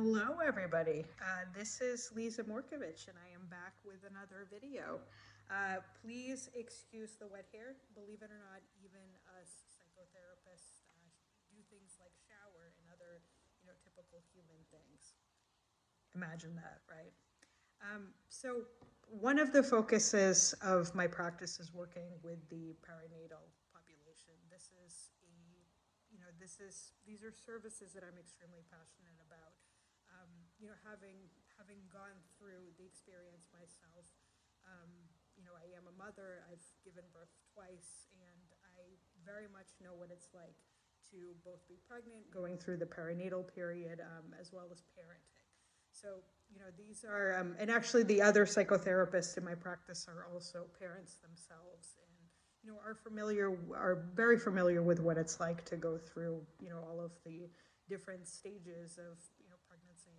Hello, everybody. This is Lisa Morkovich, and I am back with another video. Please excuse the wet hair. Believe it or not, even us psychotherapists do things like shower and other, typical human things. Imagine that, right? So, one of the focuses of my practice is working with the perinatal population. These are services that I'm extremely passionate about. Having gone through the experience myself, um, I am a mother. I've given birth twice, and I very much know what it's like to both be pregnant, going through the perinatal period, as well as parenting. So, these are, and actually the other psychotherapists in my practice are also parents themselves, and are very familiar with what it's like to go through, all of the different stages of, pregnancy,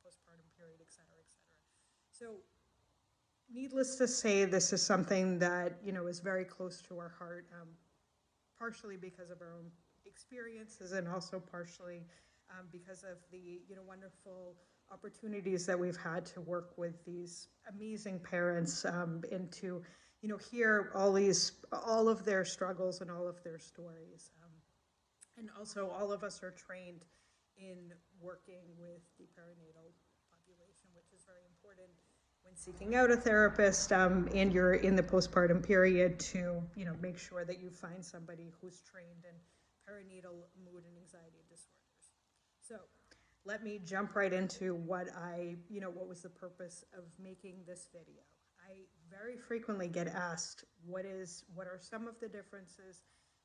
postpartum period, et cetera, et cetera. So, needless to say, this is something that, is very close to our heart, partially because of our own experiences and also partially because of the, wonderful opportunities that we've had to work with these amazing parents, and to, hear all of their struggles and all of their stories. And also, all of us are trained in working with the perinatal population, which is very important when seeking out a therapist, and you're in the postpartum period to, make sure that you find somebody who's trained in perinatal mood and anxiety disorders. So let me jump right into what was the purpose of making this video. I very frequently get asked what are some of the differences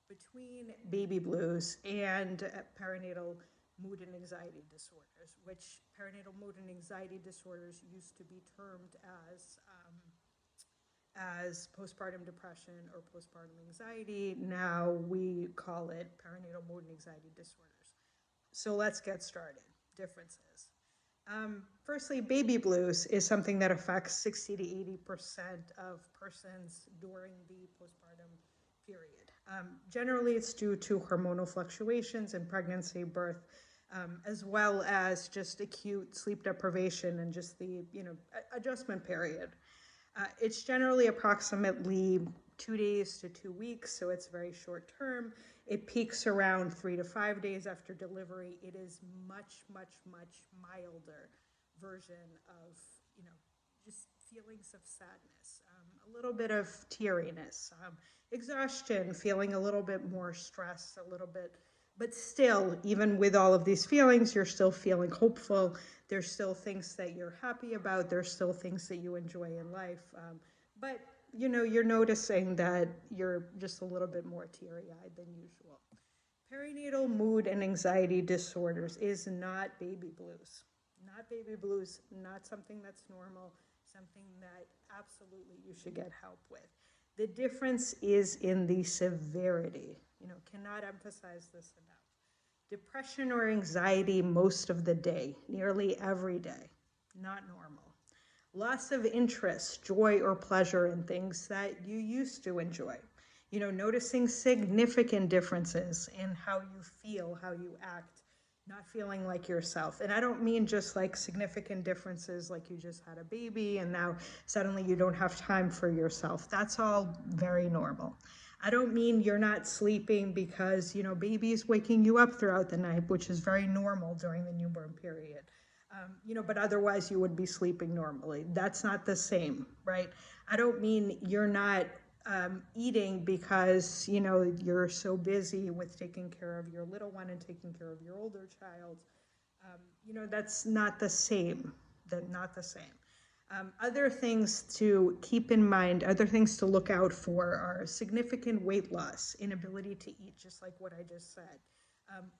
between baby blues and perinatal mood and anxiety disorders, which perinatal mood and anxiety disorders used to be termed as postpartum depression or postpartum anxiety. Now we call it perinatal mood and anxiety disorders. So let's get started. Differences. Firstly, baby blues is something that affects 60 to 80% of persons during the postpartum period. Generally, it's due to hormonal fluctuations in pregnancy, birth, as well as just acute sleep deprivation and just the adjustment period. It's generally approximately 2 days to 2 weeks, so it's very short term. It peaks around 3 to 5 days after delivery. It is much, much, much milder version of, just feelings of sadness, a little bit of teariness, exhaustion, feeling a little bit more stress, a little bit, but still, even with all of these feelings, you're still feeling hopeful. There's still things that you're happy about. There's still things that you enjoy in life. But you're noticing that you're just a little bit more teary-eyed than usual. Perinatal mood and anxiety disorders is not baby blues. Not baby blues, not something that's normal, something that absolutely you should get help with. The difference is in the severity. Cannot emphasize this enough. Depression or anxiety most of the day, nearly every day, not normal. Loss of interest, joy, or pleasure in things that you used to enjoy. Noticing significant differences in how you feel, how you act, not feeling like yourself. And I don't mean just like significant differences like you just had a baby and now suddenly you don't have time for yourself. That's all very normal. I don't mean you're not sleeping because, baby is waking you up throughout the night, which is very normal during the newborn period. But otherwise you would be sleeping normally. That's not the same, right? I don't mean you're not eating because, you're so busy with taking care of your little one and taking care of your older child. That's not the same. Not the same. Other things to keep in mind, other things to look out for are significant weight loss, inability to eat, just like what I just said.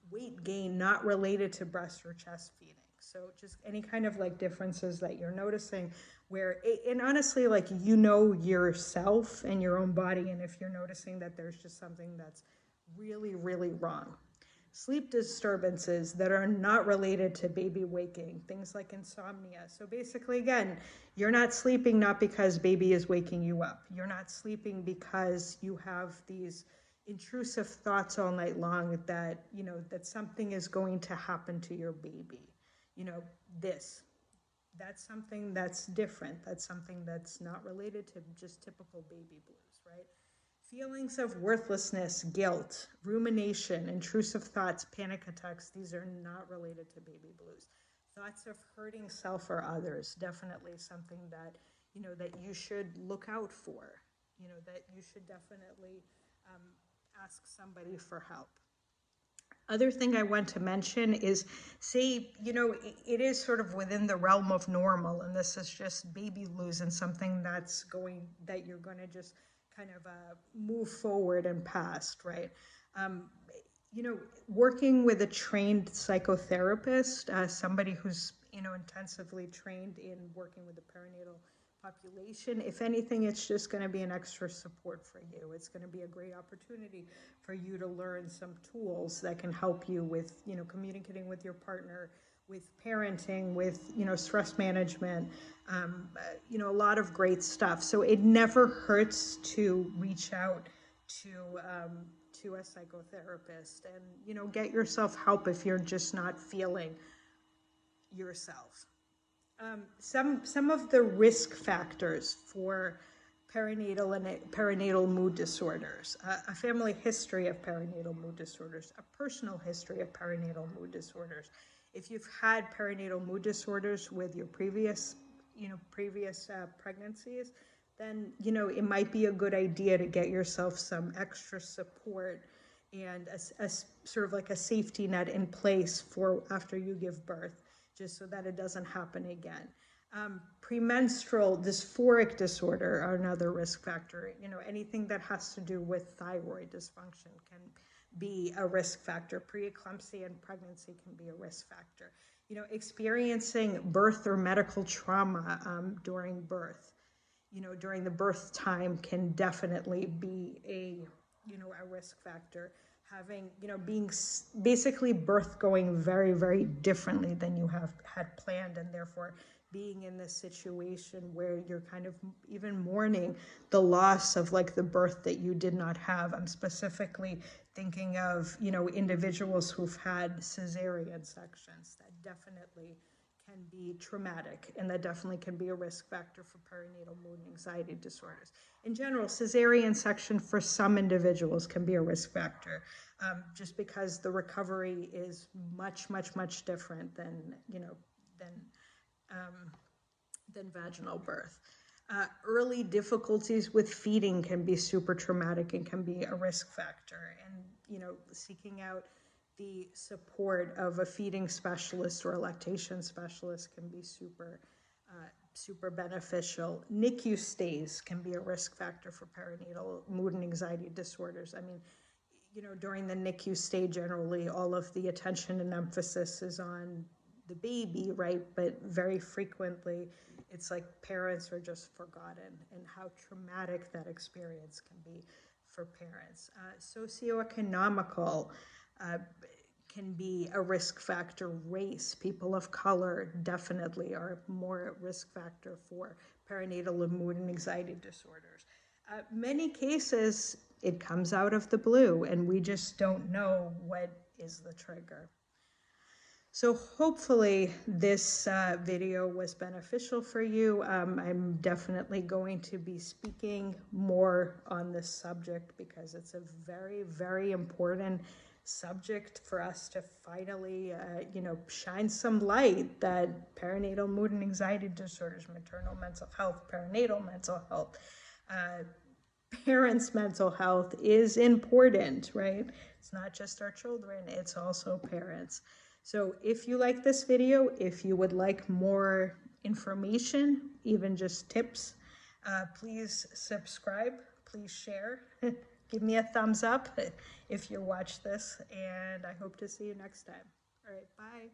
Weight gain not related to breast or chest feeding. So just any kind of like differences that you're noticing and honestly, like, yourself and your own body. And if you're noticing that there's just something that's really, really wrong. Sleep disturbances that are not related to baby waking, things like insomnia. So basically, again, you're not sleeping not because baby is waking you up. You're not sleeping because you have these intrusive thoughts all night long that, that something is going to happen to your baby. you know, this. That's something that's different. That's something that's not related to just typical baby blues, right? Feelings of worthlessness, guilt, rumination, intrusive thoughts, panic attacks, these are not related to baby blues. Thoughts of hurting self or others, definitely something that, that you should look out for, that you should definitely um, ask somebody for help. Other thing I want to mention is, say, it is sort of within the realm of normal, and this is just baby blues and something that you're going to just kind of move forward and past, right? Um, Working with a trained psychotherapist, somebody who's, intensively trained in working with the perinatal population, if anything, it's just going to be an extra support for you. It's going to be a great opportunity for you to learn some tools that can help you with, communicating with your partner, with parenting, with, stress management, a lot of great stuff. So it never hurts to reach out to a psychotherapist and, get yourself help if you're just not feeling yourself. Some of the risk factors for perinatal mood disorders, a family history of perinatal mood disorders, a personal history of perinatal mood disorders. If you've had perinatal mood disorders with your previous pregnancies, then it might be a good idea to get yourself some extra support and a sort of like a safety net in place for after you give birth, just so that it doesn't happen again. Premenstrual dysphoric disorder are another risk factor. Anything that has to do with thyroid dysfunction can be a risk factor. Preeclampsia and pregnancy can be a risk factor. Experiencing birth or medical trauma during birth, during the birth time can definitely be a risk factor. Having, being basically birth going very, very differently than you have had planned, and therefore being in this situation where you're kind of even mourning the loss of like the birth that you did not have. I'm specifically thinking of, individuals who've had cesarean sections. That definitely can be traumatic, and that definitely can be a risk factor for perinatal mood and anxiety disorders. In general, cesarean section for some individuals can be a risk factor, just because the recovery is much, much, much different than vaginal birth. Early difficulties with feeding can be super traumatic and can be a risk factor. And, seeking out the support of a feeding specialist or a lactation specialist can be super beneficial. NICU stays can be a risk factor for perinatal mood and anxiety disorders. I mean, during the NICU stay, generally, all of the attention and emphasis is on the baby, right? But very frequently, it's like parents are just forgotten, and how traumatic that experience can be for parents. Socioeconomical can be a risk factor. Race, people of color definitely are more risk factor for perinatal mood and anxiety disorders. Many cases, it comes out of the blue, and we just don't know what is the trigger. So hopefully this video was beneficial for you. I'm definitely going to be speaking more on this subject because it's a very, very important subject for us to finally, shine some light that perinatal mood and anxiety disorders, maternal mental health, perinatal mental health, parents' mental health is important, right? It's not just our children, it's also parents. So if you like this video, if you would like more information, even just tips, please subscribe, please share, give me a thumbs up if you watch this, and I hope to see you next time. All right, bye.